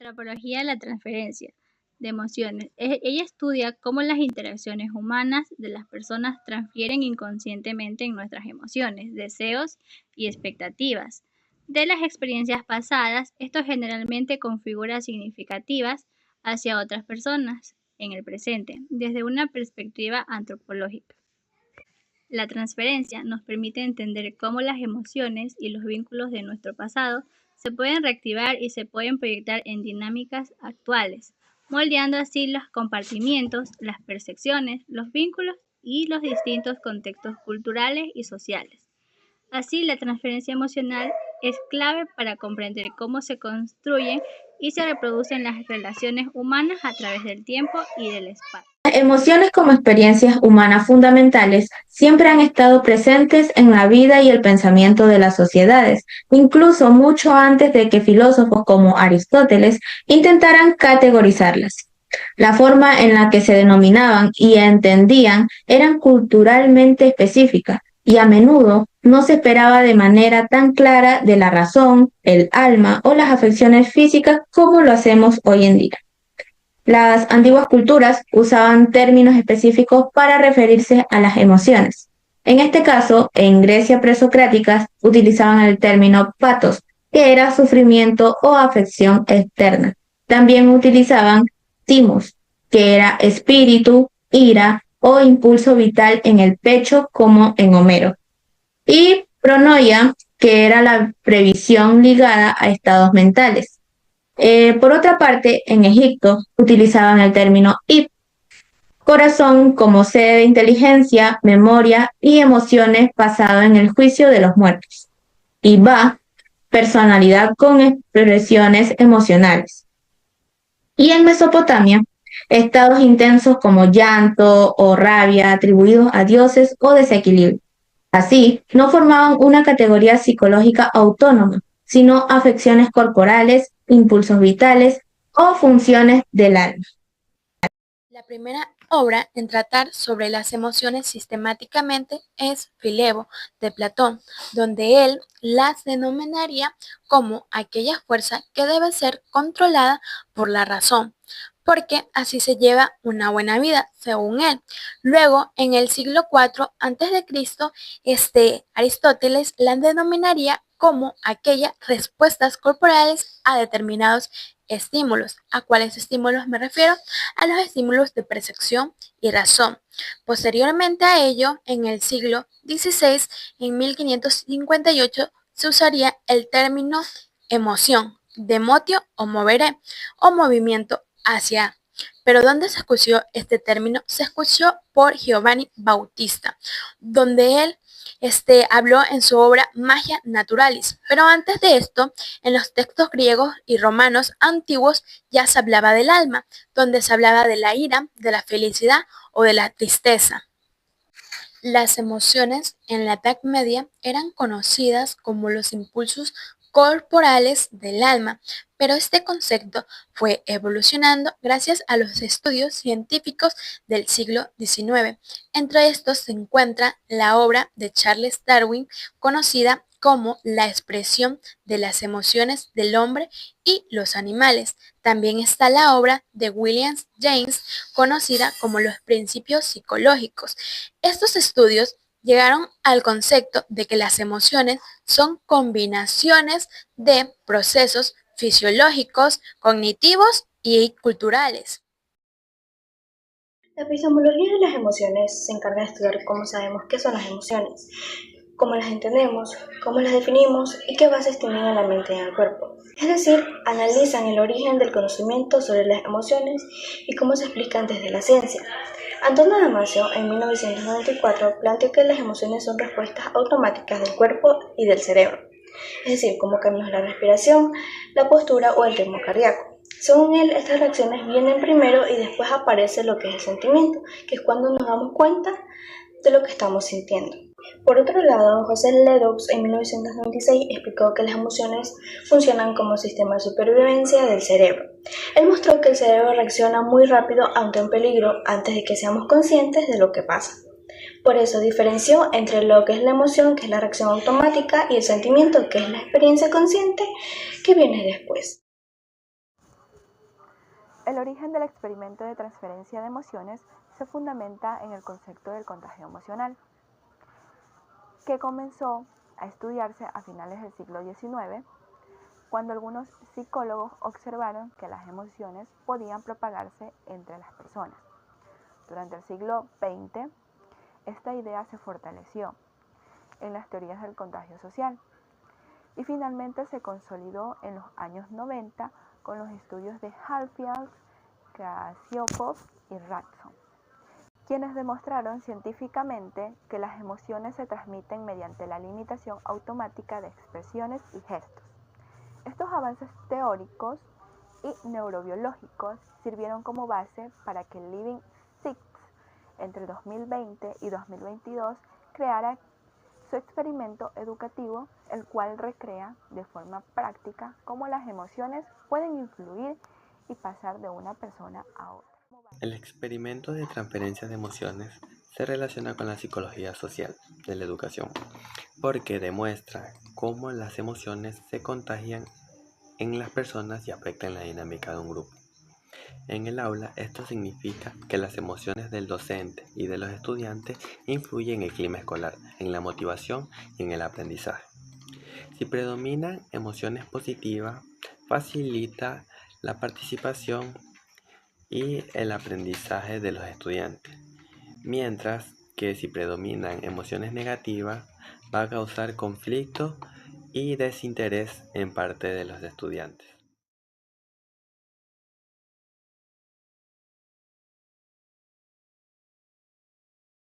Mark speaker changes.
Speaker 1: Antropología de la transferencia de emociones. Ella estudia cómo las interacciones humanas de las personas transfieren inconscientemente en nuestras emociones, deseos y expectativas. De las experiencias pasadas, esto generalmente configura significativas hacia otras personas en el presente, desde una perspectiva antropológica. La transferencia nos permite entender cómo las emociones y los vínculos de nuestro pasado se pueden reactivar y se pueden proyectar en dinámicas actuales, moldeando así los compartimientos, las percepciones, los vínculos y los distintos contextos culturales y sociales. Así, la transferencia emocional es clave para comprender cómo se construyen y se reproducen las relaciones humanas a través del tiempo y del espacio.
Speaker 2: Las emociones como experiencias humanas fundamentales siempre han estado presentes en la vida y el pensamiento de las sociedades, incluso mucho antes de que filósofos como Aristóteles intentaran categorizarlas. La forma en la que se denominaban y entendían eran culturalmente específicas y a menudo no se esperaba de manera tan clara de la razón, el alma o las afecciones físicas como lo hacemos hoy en día. Las antiguas culturas usaban términos específicos para referirse a las emociones. En este caso, en Grecia presocrática utilizaban el término patos, que era sufrimiento o afección externa. También utilizaban timos, que era espíritu, ira o impulso vital en el pecho, como en Homero. Y pronoia, que era la previsión ligada a estados mentales. Por otra parte, en Egipto utilizaban el término ib, corazón, como sede de inteligencia, memoria y emociones basado en el juicio de los muertos. Y ba, personalidad con expresiones emocionales. Y en Mesopotamia, estados intensos como llanto o rabia atribuidos a dioses o desequilibrio. Así, no formaban una categoría psicológica autónoma, sino afecciones corporales, impulsos vitales o funciones del alma.
Speaker 3: La primera obra en tratar sobre las emociones sistemáticamente es Filebo, de Platón, donde él las denominaría como aquella fuerza que debe ser controlada por la razón, porque así se lleva una buena vida, según él. Luego, en el siglo IV a.C., Aristóteles las denominaría como aquellas respuestas corporales a determinados estímulos. ¿A cuáles estímulos me refiero? A los estímulos de percepción y razón. Posteriormente a ello, en el siglo XVI, en 1558, se usaría el término emoción, demotio o moveré, o movimiento hacia. Pero ¿dónde se escuchó este término? Se escuchó por Giovanni Bautista, donde él habló en su obra Magia Naturalis. Pero antes de esto, en los textos griegos y romanos antiguos ya se hablaba del alma, donde se hablaba de la ira, de la felicidad o de la tristeza. Las emociones en la Edad Media eran conocidas como los impulsos corporales del alma, pero este concepto fue evolucionando gracias a los estudios científicos del siglo XIX. Entre estos se encuentra la obra de Charles Darwin, conocida como La expresión de las emociones del hombre y los animales. También está la obra de William James, conocida como Los principios psicológicos. Estos estudios llegaron al concepto de que las emociones son combinaciones de procesos fisiológicos, cognitivos y culturales.
Speaker 4: La epistemología de las emociones se encarga de estudiar cómo sabemos qué son las emociones, cómo las entendemos, cómo las definimos y qué bases tienen en la mente y en el cuerpo. Es decir, analizan el origen del conocimiento sobre las emociones y cómo se explican desde la ciencia. Antonio Damasio, en 1994, planteó que las emociones son respuestas automáticas del cuerpo y del cerebro, es decir, como cambios en la respiración, la postura o el ritmo cardíaco. Según él, estas reacciones vienen primero y después aparece lo que es el sentimiento, que es cuando nos damos cuenta de lo que estamos sintiendo. Por otro lado, José Ledoux en 1996 explicó que las emociones funcionan como sistema de supervivencia del cerebro. Él mostró que el cerebro reacciona muy rápido ante un peligro antes de que seamos conscientes de lo que pasa. Por eso diferenció entre lo que es la emoción, que es la reacción automática, y el sentimiento, que es la experiencia consciente que viene después.
Speaker 5: El origen del experimento de transferencia de emociones se fundamenta en el concepto del contagio emocional, que comenzó a estudiarse a finales del siglo XIX, cuando algunos psicólogos observaron que las emociones podían propagarse entre las personas. Durante el siglo XX, esta idea se fortaleció en las teorías del contagio social y finalmente se consolidó en los años 90 con los estudios de Hadfield, Krasiopov y Ratson, quienes demostraron científicamente que las emociones se transmiten mediante la limitación automática de expresiones y gestos. Estos avances teóricos y neurobiológicos sirvieron como base para que Living Six entre 2020 y 2022 creara su experimento educativo, el cual recrea de forma práctica cómo las emociones pueden influir y pasar de una persona a otra.
Speaker 6: El experimento de transferencia de emociones se relaciona con la psicología social de la educación, porque demuestra cómo las emociones se contagian en las personas y afectan la dinámica de un grupo. En el aula, esto significa que las emociones del docente y de los estudiantes influyen en el clima escolar, en la motivación y en el aprendizaje. Si predominan emociones positivas, facilita la participación y el aprendizaje de los estudiantes, mientras que si predominan emociones negativas, va a causar conflicto y desinterés en parte de los estudiantes.